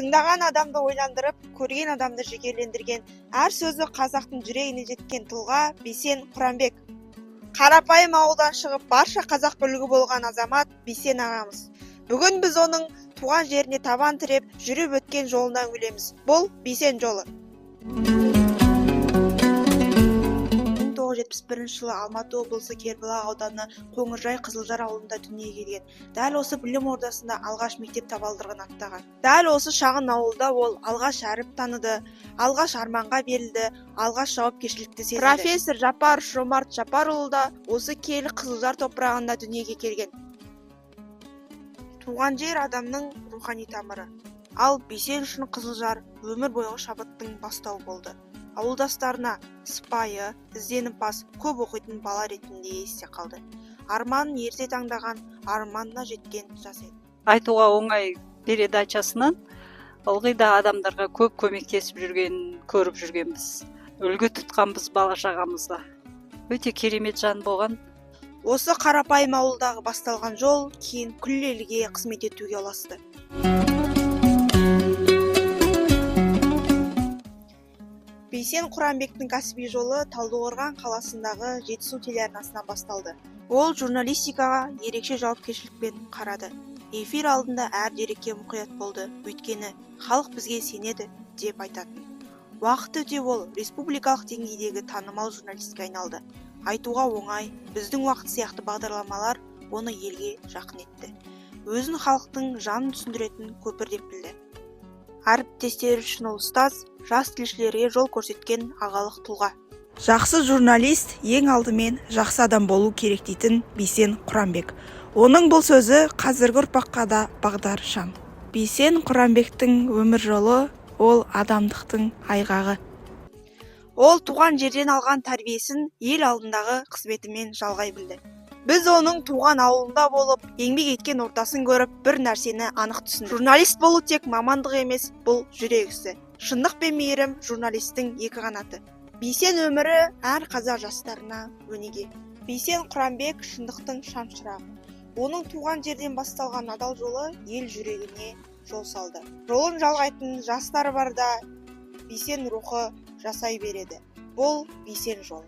тыңдаған адамды ойландырып, көрген адамды жігерлендірген, әр сөзі қазақтың жүрегіне жеткен тұлға Бейсен Құранбек. Қарапайым ауылдан шығып, барша қазақ үлгі болған азамат Бейсен ағамыз. Бүгін біз оның туған жеріне табан тіреп, жүріп өткен жолынан күлеміз. Бұл Бейсен жолы. 1971 жылы Алматы облысы Кербұлақ ауданы Қоңыржай Қызылжар ауылында дүниеге келген. Дәл осы білім ордасында алғаш мектеп табалдырығын аттаған. Дәл осы шағын ауылда ол алғаш әріп таныды, алғаш арманға берілді, алғаш жауапкершілікті сезінді. Профессор Жапар Жомарт Жапарұлы да осы киелі Қызылжар топырағында дүниеге келген. Туған жер адамның рухани тамыры. Ал Бейсен үшін Қызылжар өмір бойғы шабыттың бастауы болды. Ауылдастарына сыпайы, ізденімпаз, көп оқитын бала ретінде есте қалды. Арманын ерте таңдаған, арманына жеткен жас еді. Айтуға оңай передачасынан ылғи да адамдарға көп көмектесіп жүргенін көріп жүргенбіз. Үлгі тұтқанбыз бала шағамызға. Өте керемет жан болған. Осы қарапайым ауылдағы басталған жол кейін күллі елге қызмет етуге ұласты. Бейсен Құранбектің кәсіби жолы Талдықорған қаласындағы Жетісу телеарнасынан басталды. Ол журналистикаға ерекше жауапкершілікпен қарады. Эфир алдында әр дерекке мұқият болды, өйткені халық бізге сенеді деп айтатын. Уақыт өте ол республикалық деңгейдегі танымал журналистке айналды. Айтуға оңай, біздің уақыт сияқты бағдарламалар оны елге жақын етті. Өзін халықтың жанын түсіндіретін көпір деп білді. Әріптестері үшін ол ұстаз, жас тілшілерге жол көрсеткен ағалық тұлға. Жақсы журналист ең алдымен жақсы адам болу керек дейтін Бейсен Құранбек. Оның бұл сөзі қазіргі ұрпаққа да бағдар шам. Бейсен Құранбектің өмір жолы ол адамдықтың айғағы. Ол туған жерден алған тәрбиесін ел алдындағы қызметімен жалғай білді. Біз оның туған ауылында болып, еңбек еткен ортасын көріп, бір нәрсені анық түсіндік. Журналист болу тек мамандық емес, бұл жүрек ісі. Шындық пен мейірім журналистің екі қанаты. Бейсен өмірі әр қазақ жастарына өнеге. Бейсен Құранбек шындықтың шамшырағы. Оның туған жерден басталған адал жолы ел жүрегіне жол салды. Жолын жалғайтын жастар барда Бейсен рухы жасай береді. Бұл Бейсен жолы.